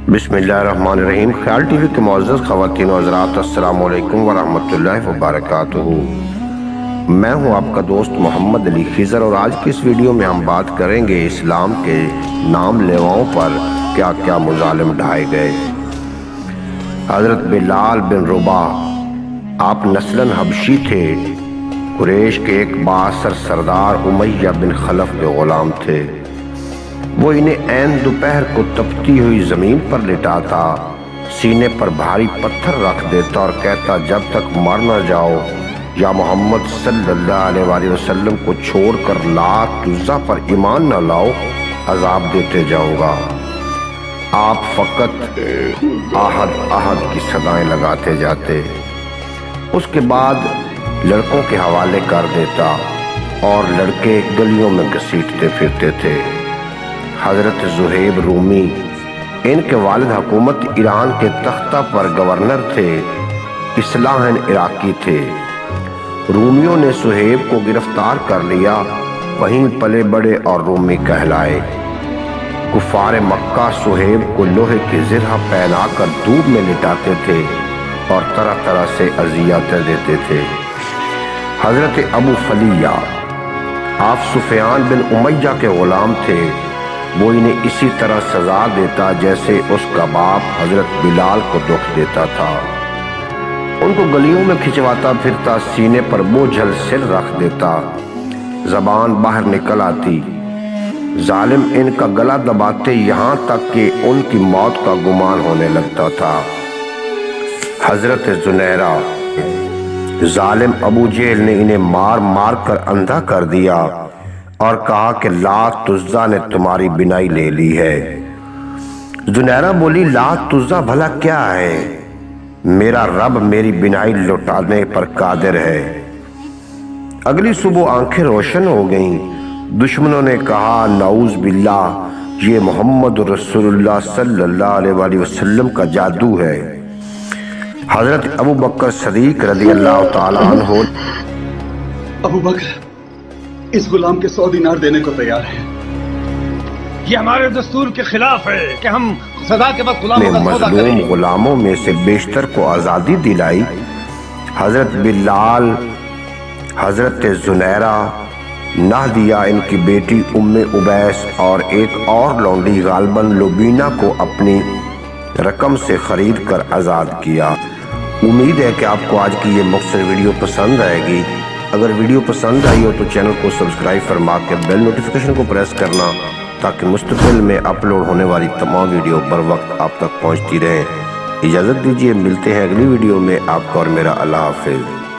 बिस्मिल्लाहिर्रहमानिर्रहीम। ख्याल टीवी के मुअज़्ज़ज़ ख़वातीन व हज़रात, अस्सलामु अलैकुम व रहमतुल्लाहि व बरकातुहू। मैं हूं आपका दोस्त मोहम्मद अली खिज़र और आज की इस वीडियो में हम बात करेंगे इस्लाम के नाम लेवाओं पर क्या क्या मुज़ालिम ढाए गए। हज़रत बिलाल बिन रबाह आप नस्लन हबशी थे। कुरैश के एक बासर सरदार उमय्या बिन खलफ के ग़ुलाम थे। वो इन्हें ऐन दोपहर को तपती हुई जमीन पर लिटाता, सीने पर भारी पत्थर रख देता और कहता, जब तक मर न जाओ या मोहम्मद सल्लल्लाहु अलैहि वसल्लम को छोड़कर लात उज़्ज़ा पर ईमान न लाओ, अजाब देते जाऊंगा। आप फकत आहद आहद की सदाएं लगाते जाते। उसके बाद लड़कों के हवाले कर देता और लड़के गलियों में घसीटते फिरते थे। हज़रत ज़ुहैब रूमी इनके वालिद हुकूमत ईरान के तख्ता पर गवर्नर थे। इस्लाहन इराकी थे। रूमियों ने सुहेब को गिरफ्तार कर लिया, वहीं पले बड़े और रूमी कहलाए। कुफार मक्का सुहेब को लोहे की ज़िरह पहनाकर धूप में लिटाते थे और तरह तरह से अज़ियतें देते थे। हज़रत अबू फलिया आप सुफियान बिन उमय्या के ग़ुलाम थे। वो इन्हें इसी तरह सजा देता जैसे उसका बाप हज़रत बिलाल को दुख देता था। उनको गलियों में खिंचवाता फिरता, सीने पर बोझल सिर रख देता, ज़बान बाहर निकल आती। जालिम इनका गला दबाते यहाँ तक कि उनकी मौत का गुमान होने लगता था। हज़रत जुनैरा जालिम अबू जेहल ने इन्हें मार मार कर अंधा कर दिया और कहा कि लात उज़्ज़ा ने तुम्हारी बिनाई ले ली है। जुनैरा बोली, लात उज़्ज़ा भला क्या है? मेरा रब मेरी बिनाई लौटाने पर कादिर है। अगली सुबह आंखें रोशन हो गईं। दुश्मनों ने कहा, नऊज़ बिल्लाह, ये मोहम्मद रसूलुल्लाह सल्लल्लाहु अलैहि वसल्लम का जादू है। हज़रत अबू बकर सदीक रज़ियल्लाहु ताला अन्हु, अबू बकर इस गुलाम के 100 दीनार देने को तैयार है। ये हमारे दस्तूर के खिलाफ है कि हम सदा के बाद गुलामों का सौदा मज़लूम करें। गुलामों में से बेशतर को आज़ादी दिलाई। हज़रत बिलाल, हज़रत जुनैरा, नादिया इनकी बेटी उम्मे उबैस और एक और लौंडी गालबन लुबीना को अपनी रकम से खरीद कर आज़ाद किया। उम्मीद है कि आपको आज की ये मुख्तसर वीडियो पसंद आएगी। अगर वीडियो पसंद आई हो तो चैनल को सब्सक्राइब फरमा के बेल नोटिफिकेशन को प्रेस करना, ताकि मुस्तकिल में अपलोड होने वाली तमाम वीडियो बर वक्त आप तक पहुंचती रहे। इजाज़त दीजिए, मिलते हैं अगली वीडियो में। आपका और मेरा अल्लाह हाफिज़।